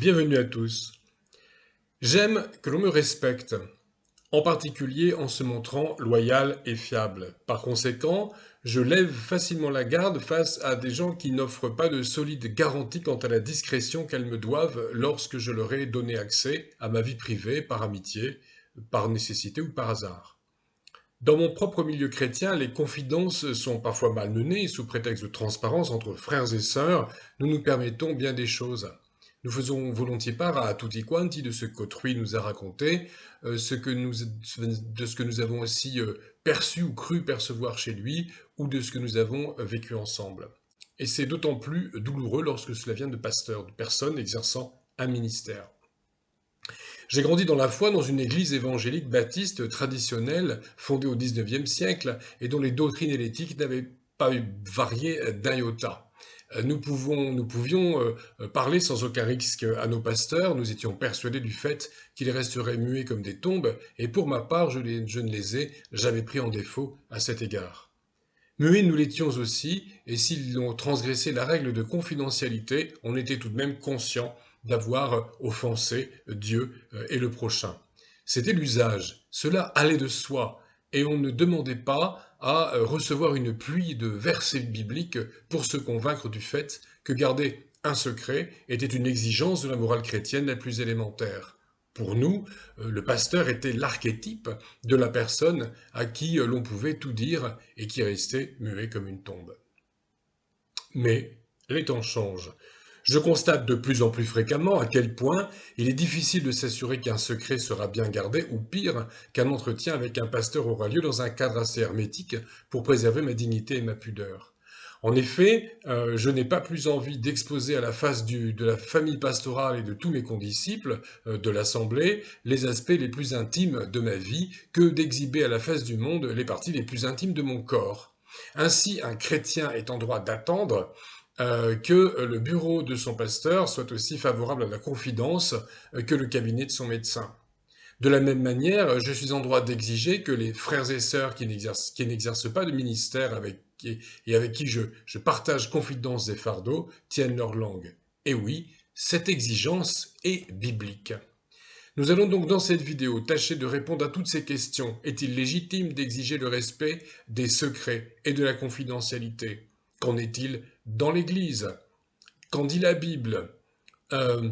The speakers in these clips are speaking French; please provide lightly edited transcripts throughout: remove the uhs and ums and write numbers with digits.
Bienvenue à tous. J'aime que l'on me respecte, en particulier en se montrant loyal et fiable. Par conséquent, je lève facilement la garde face à des gens qui n'offrent pas de solides garanties quant à la discrétion qu'elles me doivent lorsque je leur ai donné accès à ma vie privée par amitié, par nécessité ou par hasard. Dans mon propre milieu chrétien, les confidences sont parfois malmenées sous prétexte de transparence entre frères et sœurs. Nous nous permettons bien des choses. Nous faisons volontiers part à tutti quanti de ce qu'autrui nous a raconté, de ce que nous avons aussi perçu ou cru percevoir chez lui, ou de ce que nous avons vécu ensemble. Et c'est d'autant plus douloureux lorsque cela vient de pasteurs, de personnes exerçant un ministère. J'ai grandi dans la foi dans une église évangélique baptiste traditionnelle fondée au XIXe siècle et dont les doctrines et l'éthique n'avaient pas varié d'un iota. Nous pouvions parler sans aucun risque à nos pasteurs, nous étions persuadés du fait qu'ils resteraient muets comme des tombes, et pour ma part, je ne les ai jamais pris en défaut à cet égard. Muets nous l'étions aussi, et s'ils ont transgressé la règle de confidentialité, on était tout de même conscient d'avoir offensé Dieu et le prochain. C'était l'usage, cela allait de soi, et on ne demandait pas à recevoir une pluie de versets bibliques pour se convaincre du fait que garder un secret était une exigence de la morale chrétienne la plus élémentaire. Pour nous, le pasteur était l'archétype de la personne à qui l'on pouvait tout dire et qui restait muet comme une tombe. Mais les temps changent. Je constate de plus en plus fréquemment à quel point il est difficile de s'assurer qu'un secret sera bien gardé, ou pire, qu'un entretien avec un pasteur aura lieu dans un cadre assez hermétique pour préserver ma dignité et ma pudeur. En effet, je n'ai pas plus envie d'exposer à la face de la famille pastorale et de tous mes condisciples de l'Assemblée les aspects les plus intimes de ma vie que d'exhiber à la face du monde les parties les plus intimes de mon corps. Ainsi, un chrétien est en droit d'attendre que le bureau de son pasteur soit aussi favorable à la confidence que le cabinet de son médecin. De la même manière, je suis en droit d'exiger que les frères et sœurs qui n'exercent pas de ministère et avec qui je partage confidence des fardeaux tiennent leur langue. Et oui, cette exigence est biblique. Nous allons donc dans cette vidéo tâcher de répondre à toutes ces questions. Est-il légitime d'exiger le respect des secrets et de la confidentialité? Qu'en est-il dans l'Église? Qu'en dit la Bible? euh,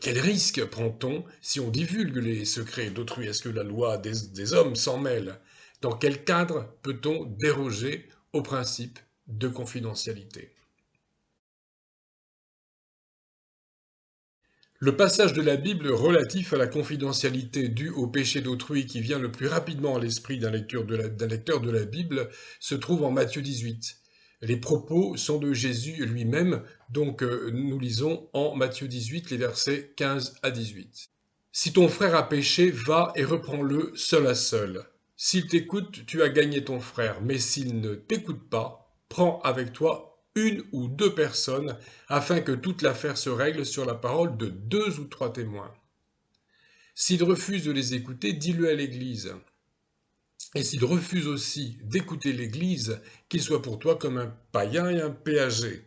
Quel risque prend-on si on divulgue les secrets d'autrui? Est-ce que la loi des hommes s'en mêle? Dans quel cadre peut-on déroger au principe de confidentialité? Le passage de la Bible relatif à la confidentialité due au péché d'autrui qui vient le plus rapidement à l'esprit d'un lecteur de la Bible se trouve en Matthieu 18. Les propos sont de Jésus lui-même, donc nous lisons en Matthieu 18 les versets 15 à 18. Si ton frère a péché, va et reprends-le seul à seul. S'il t'écoute, tu as gagné ton frère, mais s'il ne t'écoute pas, prends avec toi une ou deux personnes, afin que toute l'affaire se règle sur la parole de deux ou trois témoins. S'il refuse de les écouter, dis-le à l'Église. Et s'il refuse aussi d'écouter l'Église, qu'il soit pour toi comme un païen et un péager.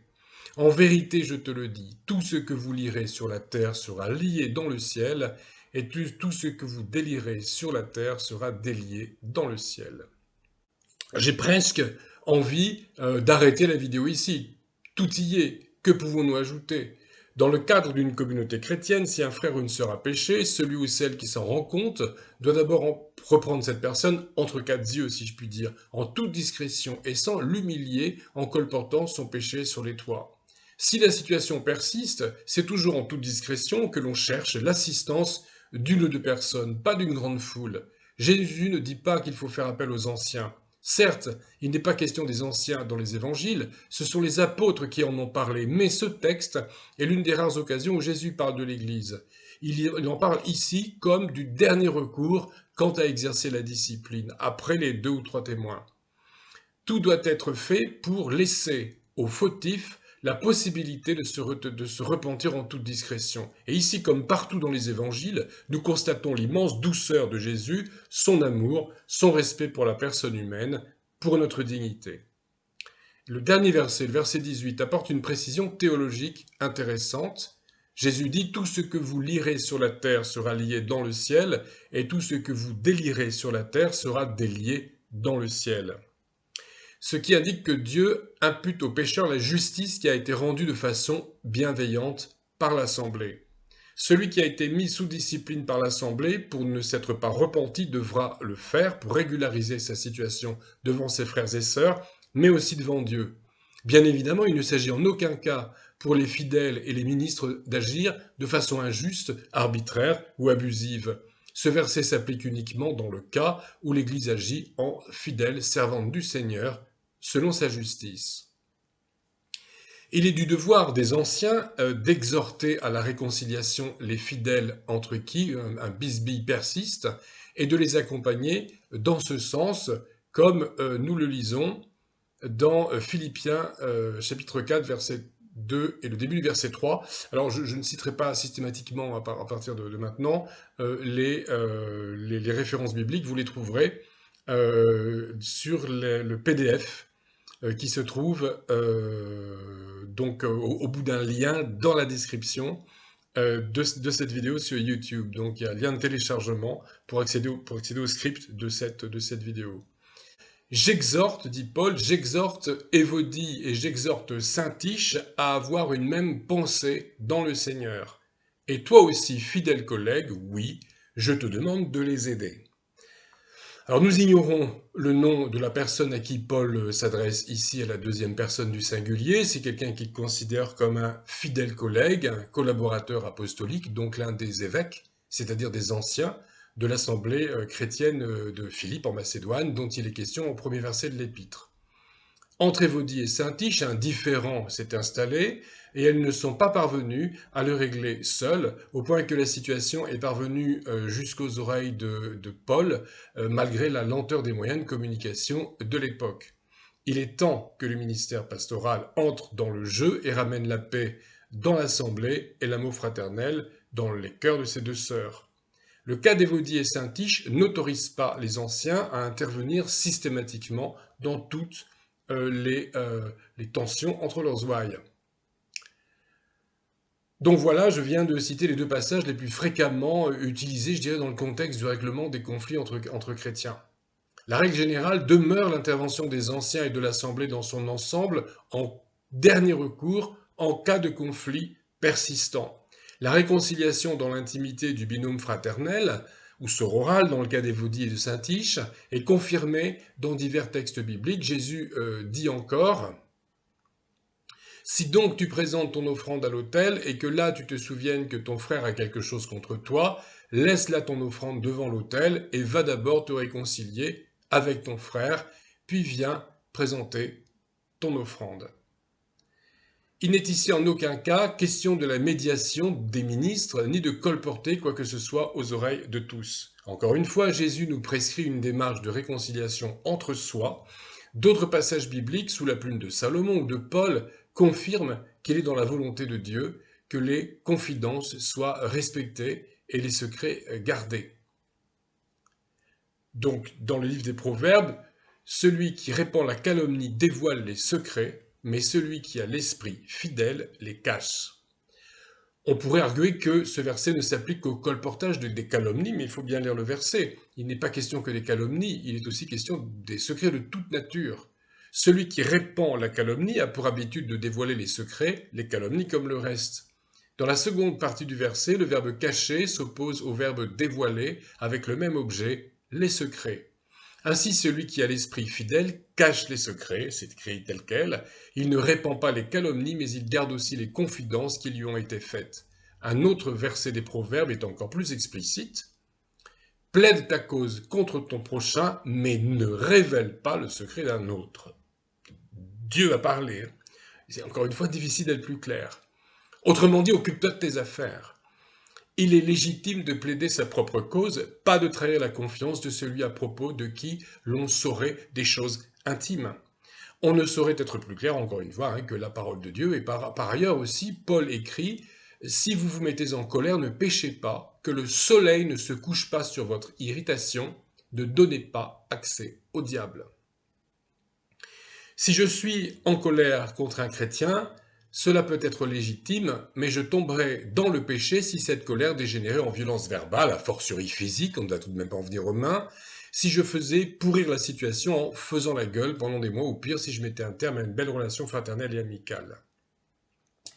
En vérité, je te le dis, tout ce que vous lirez sur la terre sera lié dans le ciel, et tout ce que vous délierez sur la terre sera délié dans le ciel. J'ai presque envie d'arrêter la vidéo ici. Tout y est. Que pouvons-nous ajouter? Dans le cadre d'une communauté chrétienne, si un frère ou une sœur a péché, celui ou celle qui s'en rend compte doit d'abord reprendre cette personne entre quatre yeux, si je puis dire, en toute discrétion et sans l'humilier en colportant son péché sur les toits. Si la situation persiste, c'est toujours en toute discrétion que l'on cherche l'assistance d'une ou deux personnes, pas d'une grande foule. Jésus ne dit pas qu'il faut faire appel aux anciens. Certes, il n'est pas question des anciens dans les évangiles, ce sont les apôtres qui en ont parlé, mais ce texte est l'une des rares occasions où Jésus parle de l'Église. Il en parle ici comme du dernier recours quant à exercer la discipline, après les deux ou trois témoins. Tout doit être fait pour laisser aux fautifs la possibilité de se repentir en toute discrétion. Et ici, comme partout dans les évangiles, nous constatons l'immense douceur de Jésus, son amour, son respect pour la personne humaine, pour notre dignité. Le dernier verset, le verset 18, apporte une précision théologique intéressante. Jésus dit « Tout ce que vous lirez sur la terre sera lié dans le ciel, et tout ce que vous délierez sur la terre sera délié dans le ciel. » Ce qui indique que Dieu impute aux pécheurs la justice qui a été rendue de façon bienveillante par l'Assemblée. Celui qui a été mis sous discipline par l'Assemblée pour ne s'être pas repenti devra le faire pour régulariser sa situation devant ses frères et sœurs, mais aussi devant Dieu. Bien évidemment, il ne s'agit en aucun cas pour les fidèles et les ministres d'agir de façon injuste, arbitraire ou abusive. Ce verset s'applique uniquement dans le cas où l'Église agit en fidèle servante du Seigneur, selon sa justice. Il est du devoir des anciens d'exhorter à la réconciliation les fidèles entre qui un bisbille persiste et de les accompagner dans ce sens, comme nous le lisons dans Philippiens chapitre 4, verset 2 et le début du verset 3. Alors je ne citerai pas systématiquement à partir de maintenant les références bibliques, vous les trouverez sur le PDF qui se trouve donc au bout d'un lien dans la description de cette vidéo sur YouTube. Donc il y a un lien de téléchargement pour accéder au script de cette vidéo. J'exhorte, dit Paul, j'exhorte Évodie et j'exhorte Syntyche à avoir une même pensée dans le Seigneur. Et toi aussi, fidèle collègue, oui, je te demande de les aider. Alors nous ignorons le nom de la personne à qui Paul s'adresse ici à la deuxième personne du singulier. C'est quelqu'un qu'il considère comme un fidèle collègue, un collaborateur apostolique, donc l'un des évêques, c'est-à-dire des anciens de l'assemblée chrétienne de Philippe en Macédoine, dont il est question au premier verset de l'épître. Entre Évodie et Syntyche, un différend s'est installé, et elles ne sont pas parvenues à le régler seules, au point que la situation est parvenue jusqu'aux oreilles de Paul, malgré la lenteur des moyens de communication de l'époque. Il est temps que le ministère pastoral entre dans le jeu et ramène la paix dans l'assemblée et l'amour fraternel dans les cœurs de ces deux sœurs. Le cas d'Évodie et Syntyche n'autorise pas les anciens à intervenir systématiquement dans toutes les tensions entre leurs ouailles. Donc voilà, je viens de citer les deux passages les plus fréquemment utilisés, je dirais, dans le contexte du règlement des conflits entre chrétiens. La règle générale demeure l'intervention des anciens et de l'Assemblée dans son ensemble en dernier recours en cas de conflit persistant. La réconciliation dans l'intimité du binôme fraternel, ou sororal dans le cas d'Évodie et de Syntyche, est confirmée dans divers textes bibliques. Jésus dit encore « Si donc tu présentes ton offrande à l'autel et que là tu te souviennes que ton frère a quelque chose contre toi, laisse là ton offrande devant l'autel et va d'abord te réconcilier avec ton frère, puis viens présenter ton offrande. » Il n'est ici en aucun cas question de la médiation des ministres, ni de colporter quoi que ce soit aux oreilles de tous. Encore une fois, Jésus nous prescrit une démarche de réconciliation entre soi. D'autres passages bibliques, sous la plume de Salomon ou de Paul, confirment qu'il est dans la volonté de Dieu que les confidences soient respectées et les secrets gardés. Donc, dans le livre des Proverbes, celui qui répand la calomnie dévoile les secrets, mais celui qui a l'esprit fidèle les cache. On pourrait arguer que ce verset ne s'applique qu'au colportage des calomnies, mais il faut bien lire le verset. Il n'est pas question que des calomnies, il est aussi question des secrets de toute nature. Celui qui répand la calomnie a pour habitude de dévoiler les secrets, les calomnies comme le reste. Dans la seconde partie du verset, le verbe cacher s'oppose au verbe dévoiler avec le même objet, les secrets. Ainsi, celui qui a l'esprit fidèle cache les secrets, c'est écrit tel quel, il ne répand pas les calomnies, mais il garde aussi les confidences qui lui ont été faites. Un autre verset des Proverbes est encore plus explicite. « Plaide ta cause contre ton prochain, mais ne révèle pas le secret d'un autre. » Dieu a parlé. C'est encore une fois difficile d'être plus clair. Autrement dit, occupe-toi de tes affaires. Il est légitime de plaider sa propre cause, pas de trahir la confiance de celui à propos de qui l'on saurait des choses intimes. On ne saurait être plus clair, encore une fois, que la parole de Dieu. Et par ailleurs aussi, Paul écrit « Si vous vous mettez en colère, ne péchez pas, que le soleil ne se couche pas sur votre irritation, ne donnez pas accès au diable. » Si je suis en colère contre un chrétien, Cela peut être légitime, mais je tomberais dans le péché si cette colère dégénérait en violence verbale, a fortiori physique, on ne doit tout de même pas en venir aux mains, si je faisais pourrir la situation en faisant la gueule pendant des mois, ou pire, si je mettais un terme à une belle relation fraternelle et amicale.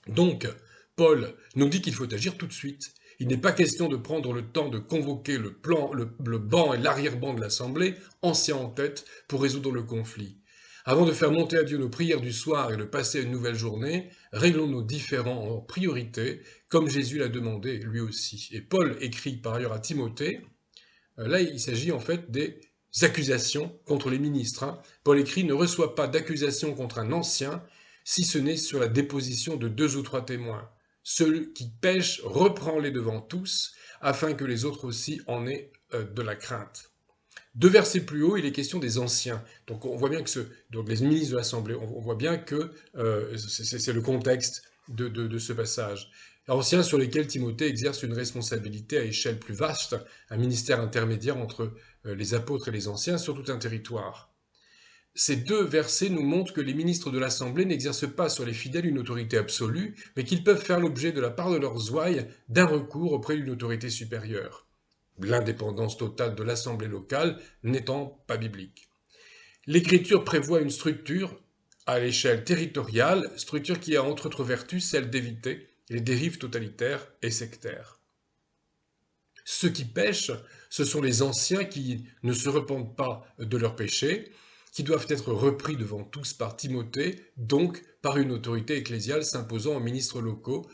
Donc, Paul nous dit qu'il faut agir tout de suite. Il n'est pas question de prendre le temps de convoquer le banc et l'arrière-banc de l'Assemblée, anciens en tête, pour résoudre le conflit. Avant de faire monter à Dieu nos prières du soir et de passer à une nouvelle journée, réglons nos différends en priorité, comme Jésus l'a demandé lui aussi. Et Paul écrit par ailleurs à Timothée, là il s'agit en fait des accusations contre les ministres. Paul écrit « Ne reçois pas d'accusation contre un ancien, si ce n'est sur la déposition de 2 ou 3 témoins. Ceux qui pêchent, reprends-les devant tous, afin que les autres aussi en aient de la crainte. » 2 versets plus haut, il est question des anciens. Donc on voit bien que donc les ministres de l'Assemblée, on voit bien que c'est le contexte de ce passage. Anciens sur lesquels Timothée exerce une responsabilité à échelle plus vaste, un ministère intermédiaire entre les apôtres et les anciens sur tout un territoire. Ces 2 versets nous montrent que les ministres de l'Assemblée n'exercent pas sur les fidèles une autorité absolue, mais qu'ils peuvent faire l'objet de la part de leurs ouailles d'un recours auprès d'une autorité supérieure. L'indépendance totale de l'Assemblée locale n'étant pas biblique. L'Écriture prévoit une structure à l'échelle territoriale, structure qui a entre autres vertus celle d'éviter les dérives totalitaires et sectaires. Ceux qui pêchent, ce sont les anciens qui ne se repentent pas de leurs péchés, qui doivent être repris devant tous par Timothée, donc par une autorité ecclésiale s'imposant aux ministres locaux,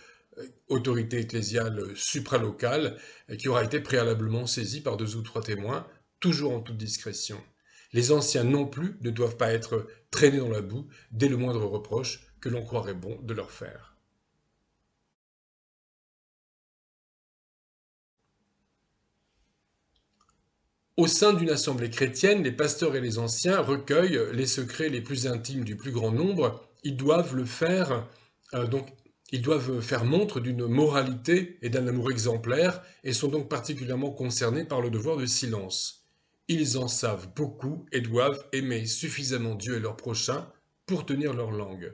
autorité ecclésiale supralocale, qui aura été préalablement saisie par 2 ou 3 témoins, toujours en toute discrétion. Les anciens non plus ne doivent pas être traînés dans la boue dès le moindre reproche que l'on croirait bon de leur faire. Au sein d'une assemblée chrétienne, les pasteurs et les anciens recueillent les secrets les plus intimes du plus grand nombre. Ils doivent le faire, ils doivent faire montre d'une moralité et d'un amour exemplaire et sont donc particulièrement concernés par le devoir de silence. Ils en savent beaucoup et doivent aimer suffisamment Dieu et leur prochain pour tenir leur langue.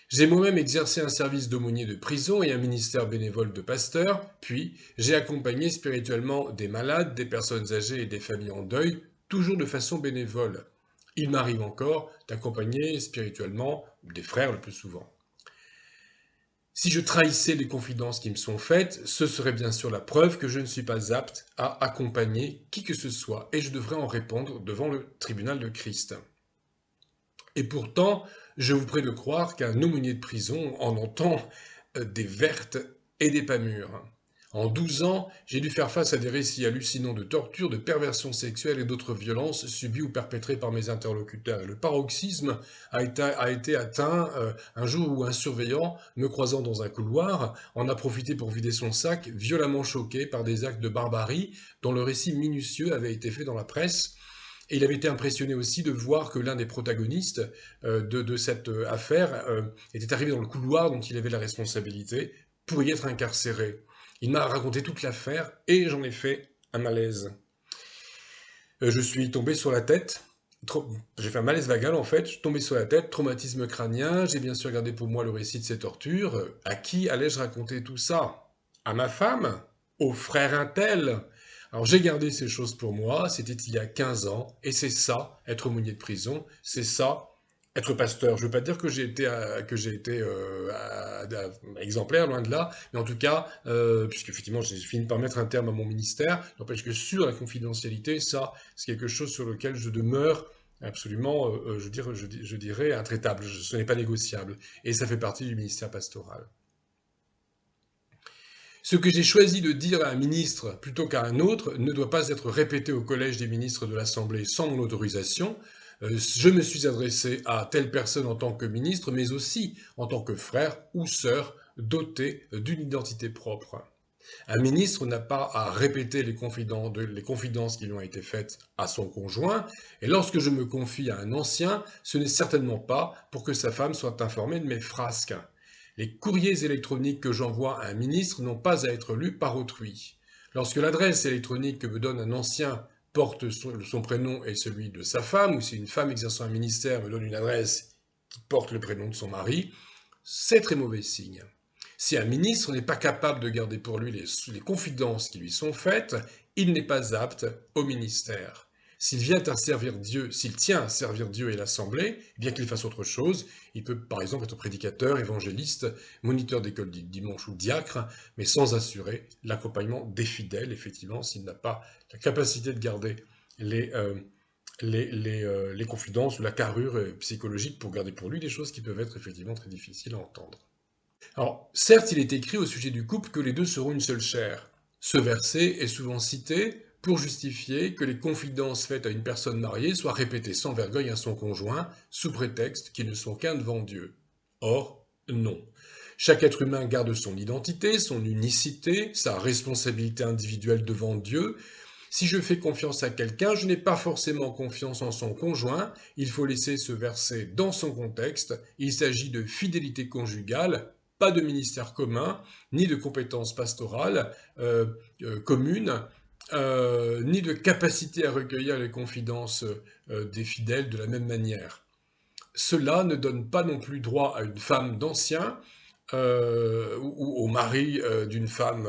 J'ai moi-même exercé un service d'aumônier de prison et un ministère bénévole de pasteur, puis j'ai accompagné spirituellement des malades, des personnes âgées et des familles en deuil, toujours de façon bénévole. Il m'arrive encore d'accompagner spirituellement des frères le plus souvent. Si je trahissais les confidences qui me sont faites, ce serait bien sûr la preuve que je ne suis pas apte à accompagner qui que ce soit, et je devrais en répondre devant le tribunal de Christ. Et pourtant, je vous prie de croire qu'un aumônier de prison en entend des vertes et des pas mûres. En 12 ans, j'ai dû faire face à des récits hallucinants de torture, de perversion sexuelle et d'autres violences subies ou perpétrées par mes interlocuteurs. Et le paroxysme a été atteint un jour où un surveillant, me croisant dans un couloir, en a profité pour vider son sac, violemment choqué par des actes de barbarie dont le récit minutieux avait été fait dans la presse. Et il avait été impressionné aussi de voir que l'un des protagonistes de cette affaire était arrivé dans le couloir dont il avait la responsabilité pour y être incarcéré. Il m'a raconté toute l'affaire et j'en ai fait un malaise. Je suis tombé sur la tête. J'ai fait un malaise vagal en fait, je suis tombé sur la tête, traumatisme crânien, j'ai bien sûr gardé pour moi le récit de ces tortures. À qui allais-je raconter tout ça? À ma femme? Au frère Intel? Alors j'ai gardé ces choses pour moi, c'était il y a 15 ans, et c'est ça, être aumônier de prison, c'est ça, être pasteur. Je ne veux pas dire que j'ai été exemplaire, loin de là, mais en tout cas, puisque effectivement j'ai fini par mettre un terme à mon ministère, n'empêche que sur la confidentialité, ça, c'est quelque chose sur lequel je demeure absolument, je dirais, intraitable, ce n'est pas négociable, et ça fait partie du ministère pastoral. Ce que j'ai choisi de dire à un ministre plutôt qu'à un autre ne doit pas être répété au collège des ministres de l'Assemblée sans mon autorisation. Je me suis adressé à telle personne en tant que ministre, mais aussi en tant que frère ou sœur doté d'une identité propre. Un ministre n'a pas à répéter les confidences qui lui ont été faites à son conjoint, et lorsque je me confie à un ancien, ce n'est certainement pas pour que sa femme soit informée de mes frasques. Les courriers électroniques que j'envoie à un ministre n'ont pas à être lus par autrui. Lorsque l'adresse électronique que me donne un ancien porte son prénom et celui de sa femme, ou si une femme exerçant un ministère me donne une adresse qui porte le prénom de son mari, c'est très mauvais signe. Si un ministre n'est pas capable de garder pour lui les confidences qui lui sont faites, il n'est pas apte au ministère. S'il vient à servir Dieu, s'il tient à servir Dieu et l'Assemblée, bien qu'il fasse autre chose, il peut par exemple être prédicateur, évangéliste, moniteur d'école du dimanche ou diacre, mais sans assurer l'accompagnement des fidèles, effectivement, s'il n'a pas la capacité de garder les, les confidences ou la carrure psychologique pour garder pour lui des choses qui peuvent être effectivement très difficiles à entendre. Alors, certes, il est écrit au sujet du couple que les deux seront une seule chair. Ce verset est souvent cité pour justifier que les confidences faites à une personne mariée soient répétées sans vergogne à son conjoint, sous prétexte qu'ils ne sont qu'un devant Dieu. Or, non. Chaque être humain garde son identité, son unicité, sa responsabilité individuelle devant Dieu. Si je fais confiance à quelqu'un, je n'ai pas forcément confiance en son conjoint. Il faut laisser ce verset dans son contexte. Il s'agit de fidélité conjugale, pas de ministère commun, ni de compétences pastorales communes, ni de capacité à recueillir les confidences des fidèles de la même manière. Cela ne donne pas non plus droit à une femme d'ancien ou au mari d'une femme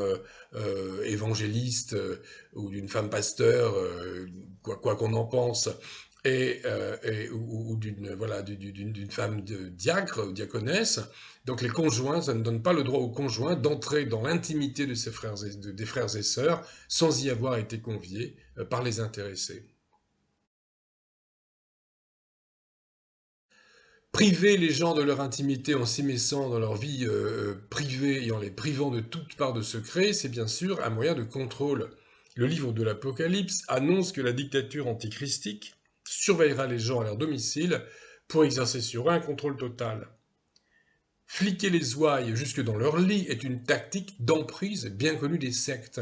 évangéliste ou d'une femme pasteur, quoi qu'on en pense, ou d'une voilà, d'une femme de diacre ou diaconesse. Donc les conjoints, ça ne donne pas le droit aux conjoints d'entrer dans l'intimité de des frères et sœurs sans y avoir été conviés par les intéressés. Priver les gens de leur intimité en s'immisçant dans leur vie privée et en les privant de toute part de secret, c'est bien sûr un moyen de contrôle. Le livre de l'Apocalypse annonce que la dictature antichristique surveillera les gens à leur domicile pour exercer sur eux un contrôle total. Fliquer les ouailles jusque dans leur lit est une tactique d'emprise bien connue des sectes.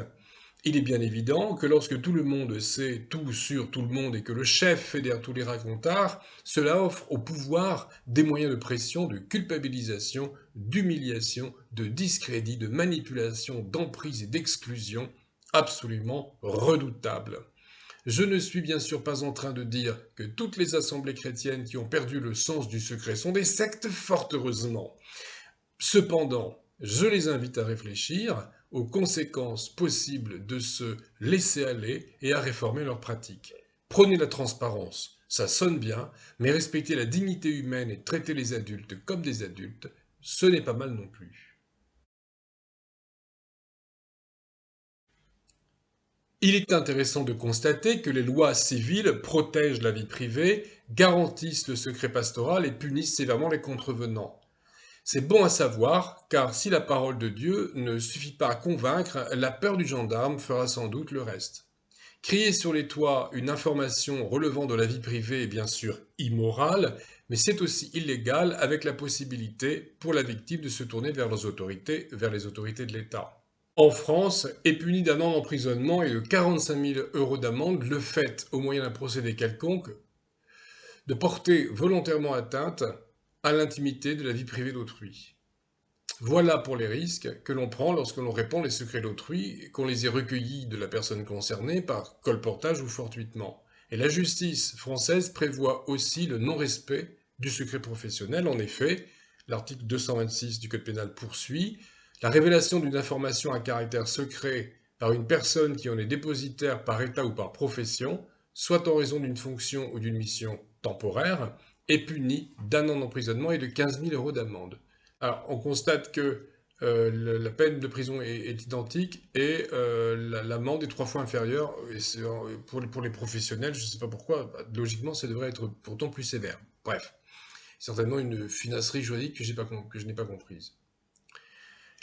Il est bien évident que lorsque tout le monde sait tout sur tout le monde et que le chef fédère tous les racontards, cela offre au pouvoir des moyens de pression, de culpabilisation, d'humiliation, de discrédit, de manipulation, d'emprise et d'exclusion absolument redoutables. Je ne suis bien sûr pas en train de dire que toutes les assemblées chrétiennes qui ont perdu le sens du secret sont des sectes, fort heureusement. Cependant, je les invite à réfléchir aux conséquences possibles de se laisser aller et à réformer leurs pratiques. Prenez la transparence, ça sonne bien, mais respecter la dignité humaine et traiter les adultes comme des adultes, ce n'est pas mal non plus. Il est intéressant de constater que les lois civiles protègent la vie privée, garantissent le secret pastoral et punissent sévèrement les contrevenants. C'est bon à savoir, car si la parole de Dieu ne suffit pas à convaincre, la peur du gendarme fera sans doute le reste. Crier sur les toits une information relevant de la vie privée est bien sûr immoral, mais c'est aussi illégal avec la possibilité pour la victime de se tourner vers les autorités de l'État. En France, est puni d'un an d'emprisonnement et de 45 000 € d'amende le fait, au moyen d'un procédé quelconque, de porter volontairement atteinte à l'intimité de la vie privée d'autrui. Voilà pour les risques que l'on prend lorsque l'on répand les secrets d'autrui, qu'on les ait recueillis de la personne concernée par colportage ou fortuitement. Et la justice française prévoit aussi le non-respect du secret professionnel. En effet, l'article 226 du Code pénal poursuit la révélation d'une information à caractère secret par une personne qui en est dépositaire par état ou par profession, soit en raison d'une fonction ou d'une mission temporaire, est punie d'un an d'emprisonnement et de 15 000 € d'amende. Alors, on constate que la peine de prison est identique et l'amende est 3 fois inférieure. Et pour les professionnels, je ne sais pas pourquoi, logiquement, ça devrait être pourtant plus sévère. Bref, certainement une finasserie juridique que je n'ai pas comprise.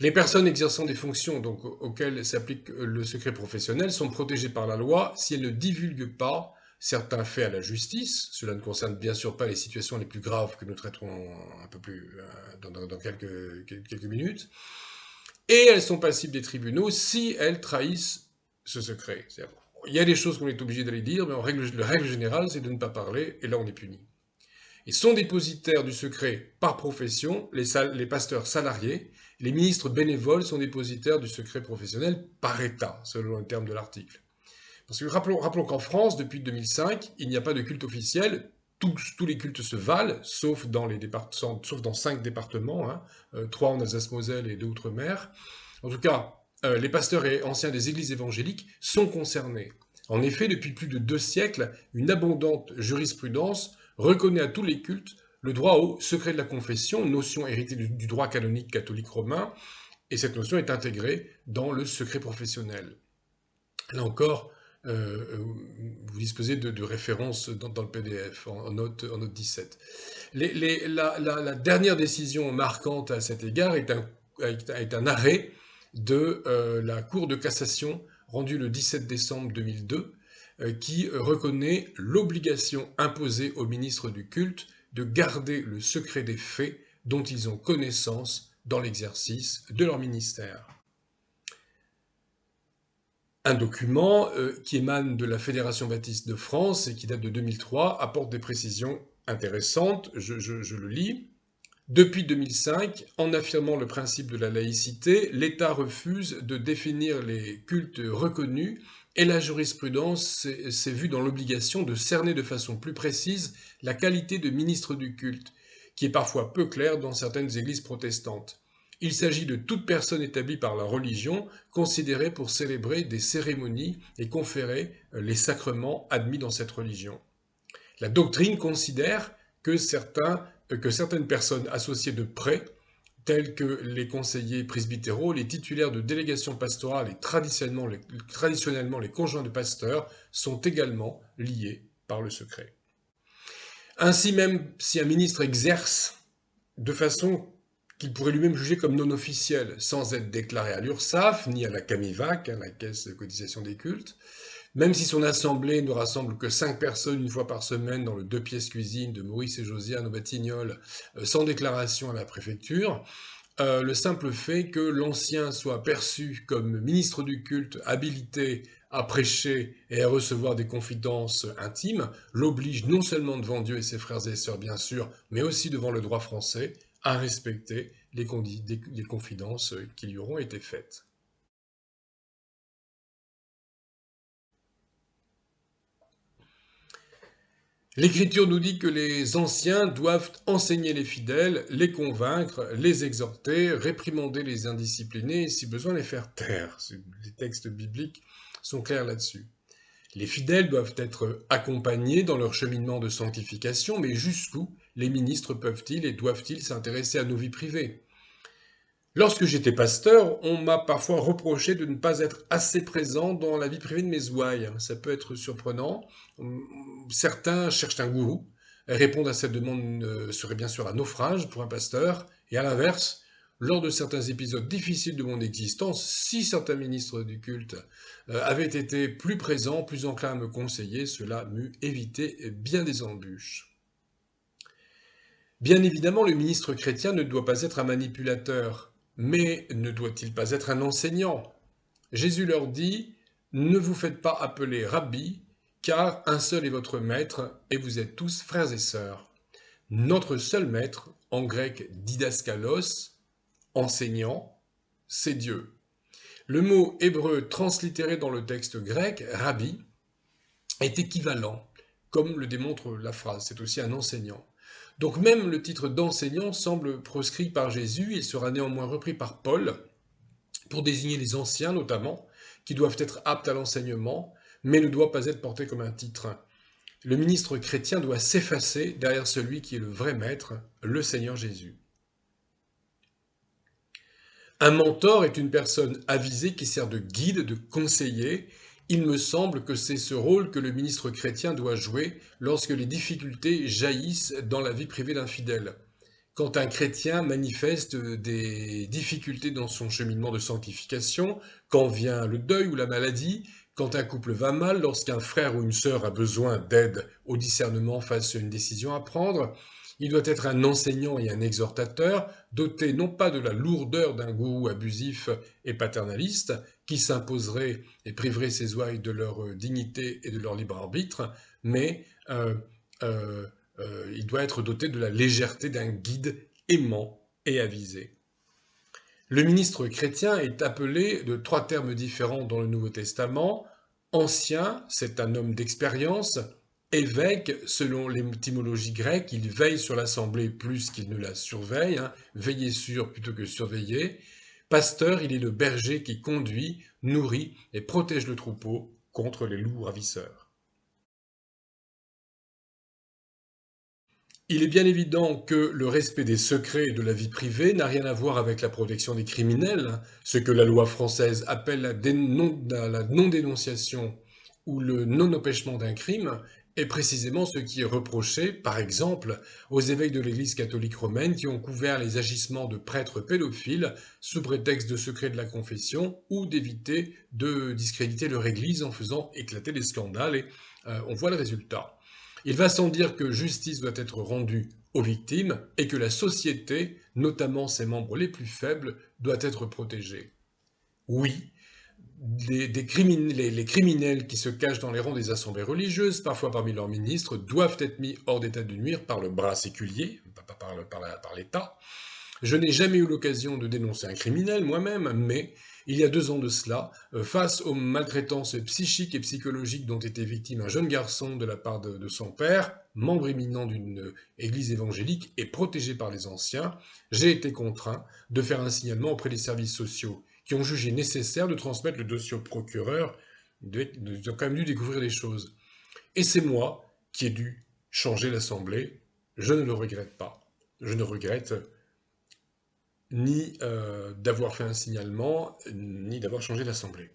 Les personnes exerçant des fonctions donc, auxquelles s'applique le secret professionnel sont protégées par la loi si elles ne divulguent pas certains faits à la justice. Cela ne concerne bien sûr pas les situations les plus graves que nous traiterons un peu plus dans quelques minutes. Et elles sont passibles des tribunaux si elles trahissent ce secret. Il y a des choses qu'on est obligé d'aller dire, mais la règle générale, c'est de ne pas parler, et là on est puni. Et sont dépositaires du secret par profession les pasteurs salariés. Les ministres bénévoles sont dépositaires du secret professionnel par État, selon le terme de l'article. Parce que rappelons qu'en France, depuis 2005, il n'y a pas de culte officiel. tous les cultes se valent, sauf dans 5 départements, hein, 3 en Alsace-Moselle et 2 outre-mer. En tout cas, les pasteurs et anciens des églises évangéliques sont concernés. En effet, depuis plus de 2 siècles, une abondante jurisprudence reconnaît à tous les cultes le droit au secret de la confession, notion héritée du droit canonique catholique romain, et cette notion est intégrée dans le secret professionnel. Là encore, vous disposez de références dans le PDF, en note 17. La dernière décision marquante à cet égard est un arrêt de la Cour de cassation rendu le 17 décembre 2002, qui reconnaît l'obligation imposée aux ministres du culte de garder le secret des faits dont ils ont connaissance dans l'exercice de leur ministère. Un document qui émane de la Fédération baptiste de France et qui date de 2003 apporte des précisions intéressantes, je le lis. Depuis 2005, en affirmant le principe de la laïcité, l'État refuse de définir les cultes reconnus et la jurisprudence s'est vue dans l'obligation de cerner de façon plus précise la qualité de ministre du culte, qui est parfois peu claire dans certaines églises protestantes. Il s'agit de toute personne établie par la religion, considérée pour célébrer des cérémonies et conférer les sacrements admis dans cette religion. La doctrine considère que certaines personnes associées de près, telles que les conseillers presbytéraux, les titulaires de délégations pastorales et traditionnellement les conjoints de pasteurs, sont également liés par le secret. Ainsi, même si un ministre exerce de façon qu'il pourrait lui-même juger comme non officielle, sans être déclaré à l'URSSAF, ni à la CAMIVAC, la Caisse de cotisation des cultes, même si son assemblée ne rassemble que 5 personnes une fois par semaine dans le 2 pièces cuisine de Maurice et Josiane au Batignolles, sans déclaration à la préfecture, le simple fait que l'ancien soit perçu comme ministre du culte habilité à prêcher et à recevoir des confidences intimes l'oblige non seulement devant Dieu et ses frères et sœurs bien sûr, mais aussi devant le droit français à respecter les confidences qui lui auront été faites. L'Écriture nous dit que les anciens doivent enseigner les fidèles, les convaincre, les exhorter, réprimander les indisciplinés et si besoin les faire taire. Les textes bibliques sont clairs là-dessus. Les fidèles doivent être accompagnés dans leur cheminement de sanctification, mais jusqu'où les ministres peuvent-ils et doivent-ils s'intéresser à nos vies privées ? Lorsque j'étais pasteur, on m'a parfois reproché de ne pas être assez présent dans la vie privée de mes ouailles. Ça peut être surprenant. Certains cherchent un gourou. Répondre à cette demande serait bien sûr un naufrage pour un pasteur. Et à l'inverse, lors de certains épisodes difficiles de mon existence, si certains ministres du culte avaient été plus présents, plus enclins à me conseiller, cela m'eût évité bien des embûches. Bien évidemment, le ministre chrétien ne doit pas être un manipulateur, mais ne doit-il pas être un enseignant ? Jésus leur dit « Ne vous faites pas appeler rabbi, car un seul est votre maître, et vous êtes tous frères et sœurs. Notre seul maître, en grec didaskalos, enseignant, c'est Dieu. » Le mot hébreu translittéré dans le texte grec, rabbi, est équivalent, comme le démontre la phrase, c'est aussi un enseignant. Donc même le titre d'enseignant semble proscrit par Jésus et sera néanmoins repris par Paul pour désigner les anciens notamment, qui doivent être aptes à l'enseignement, mais ne doit pas être porté comme un titre. Le ministre chrétien doit s'effacer derrière celui qui est le vrai maître, le Seigneur Jésus. Un mentor est une personne avisée qui sert de guide, de conseiller. Il me semble que c'est ce rôle que le ministre chrétien doit jouer lorsque les difficultés jaillissent dans la vie privée d'un fidèle. Quand un chrétien manifeste des difficultés dans son cheminement de sanctification, quand vient le deuil ou la maladie, quand un couple va mal, lorsqu'un frère ou une sœur a besoin d'aide au discernement face à une décision à prendre, il doit être un enseignant et un exhortateur, doté non pas de la lourdeur d'un gourou abusif et paternaliste, qui s'imposerait et priverait ses ouailles de leur dignité et de leur libre arbitre, mais il doit être doté de la légèreté d'un guide aimant et avisé. Le ministre chrétien est appelé de 3 termes différents dans le Nouveau Testament. Ancien, c'est un homme d'expérience. Évêque, selon l'étymologie grecque, il veille sur l'assemblée plus qu'il ne la surveille, hein, veiller sur plutôt que surveiller. Pasteur, il est le berger qui conduit, nourrit et protège le troupeau contre les loups ravisseurs. Il est bien évident que le respect des secrets et de la vie privée n'a rien à voir avec la protection des criminels, hein, ce que la loi française appelle la non-dénonciation ou le non-empêchement d'un crime est précisément ce qui est reproché, par exemple, aux évêques de l'Église catholique romaine qui ont couvert les agissements de prêtres pédophiles sous prétexte de secret de la confession ou d'éviter de discréditer leur Église en faisant éclater des scandales, et on voit le résultat. Il va sans dire que justice doit être rendue aux victimes et que la société, notamment ses membres les plus faibles, doit être protégée. Oui, les criminels qui se cachent dans les rangs des assemblées religieuses, parfois parmi leurs ministres, doivent être mis hors d'état de nuire par le bras séculier, pas par l'État. Je n'ai jamais eu l'occasion de dénoncer un criminel moi-même, mais il y a 2 ans de cela, face aux maltraitances psychiques et psychologiques dont était victime un jeune garçon de la part de son père, membre éminent d'une église évangélique et protégé par les anciens, j'ai été contraint de faire un signalement auprès des services sociaux qui ont jugé nécessaire de transmettre le dossier au procureur. Ils ont quand même dû découvrir des choses. Et c'est moi qui ai dû changer l'Assemblée. Je ne le regrette pas. Je ne regrette ni d'avoir fait un signalement, ni d'avoir changé l'Assemblée.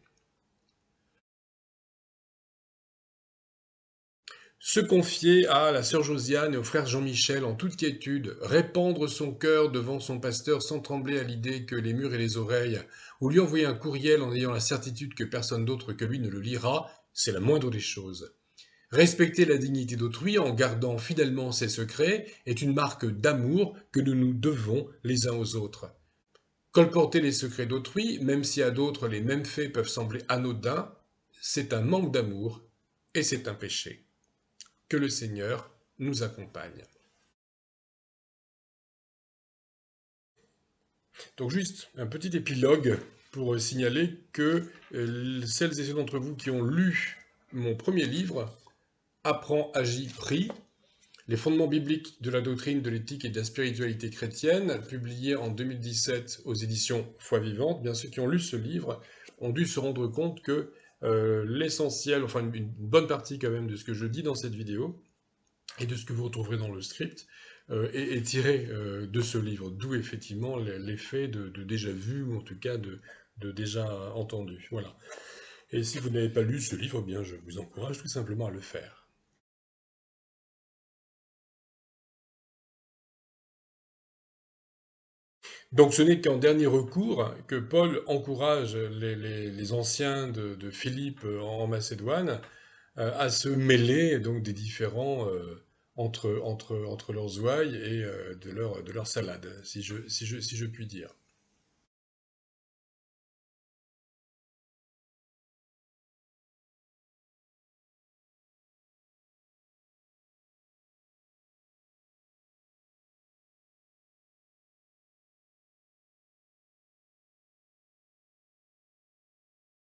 Se confier à la sœur Josiane et au frère Jean-Michel en toute quiétude, répandre son cœur devant son pasteur sans trembler à l'idée que les murs et les oreilles, ou lui envoyer un courriel en ayant la certitude que personne d'autre que lui ne le lira, c'est la moindre des choses. Respecter la dignité d'autrui en gardant fidèlement ses secrets est une marque d'amour que nous nous devons les uns aux autres. Colporter les secrets d'autrui, même si à d'autres les mêmes faits peuvent sembler anodins, c'est un manque d'amour et c'est un péché. Que le Seigneur nous accompagne. Donc juste un petit épilogue pour signaler que celles et ceux d'entre vous qui ont lu mon premier livre, Apprends, agis, prie, les fondements bibliques de la doctrine, de l'éthique et de la spiritualité chrétienne, publié en 2017 aux éditions Foi Vivante, bien ceux qui ont lu ce livre ont dû se rendre compte que l'essentiel, enfin une bonne partie quand même de ce que je dis dans cette vidéo, et de ce que vous retrouverez dans le script, est tiré de ce livre, d'où effectivement l'effet de déjà vu, ou en tout cas de déjà entendu. Voilà. Et si vous n'avez pas lu ce livre, eh bien je vous encourage tout simplement à le faire. Donc ce n'est qu'en dernier recours que Paul encourage les anciens de Philippe en Macédoine à se mêler donc des différends entre leurs ouailles et de leur salade, si je puis dire.